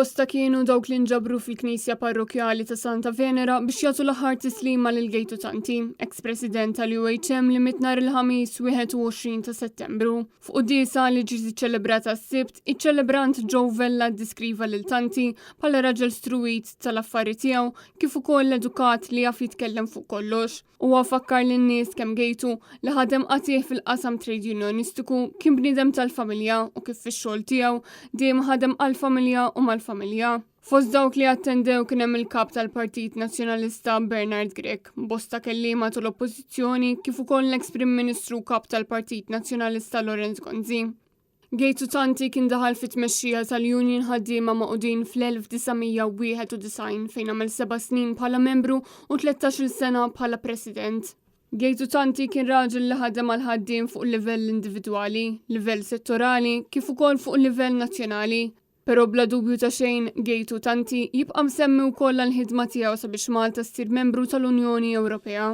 Bosta kienu dawk li nġabru fil-Knisja Parrokjali ta' Santa Venera biex jagħtu l-aħħar tislima lil Gejtu Tanti, ex-President tal-UHM li mit nhar il-ħamis 21 ta' Settembru. Fuq qudiesa li ġiet iċċelebrata s-Sibt, iċ-ċelebrant Joe Vella ddiskriva lil Tanti bħala raġel struwit tal-affari tiegħu kif ukoll edukat li jaf jitkellem fuq kollox. Huwa fakkar lin-nies kemm Gejtu li ħadem qatih fil-qasam trade unionistiku kien bniedem tal-familja u kif fix-xogħol tiegħu dejjem ħadem għall-familja u mal-familja. Fost dawk li attendew kien hemm il-kap tal-Partit Nazzjonalista Bernard Grech, bosta kelliema tal-Oppożizzjoni kif ukoll l-eks Prim Ministru kap tal-Partit Nazzjonalista Lorenz Gonzi. Gejtu Tanti kien daħal fit-tmexxija tal-Union ħaddiema maqudin fl-1991 fejn għamel 7 snin bħala membru u 13 sena bħala President. Gejtu Tanti kien raġel li ħadem għal ħaddiem fuq livell individwali, livell settorali, kif ukoll fuq livell nazzjonali. Però bla dubju ta' xejn, Gejtu Tanti jibqa' msemmi wkoll għall-ħidma tiegħu sabiex Malta ssir membru tal-Unjoni Ewropea.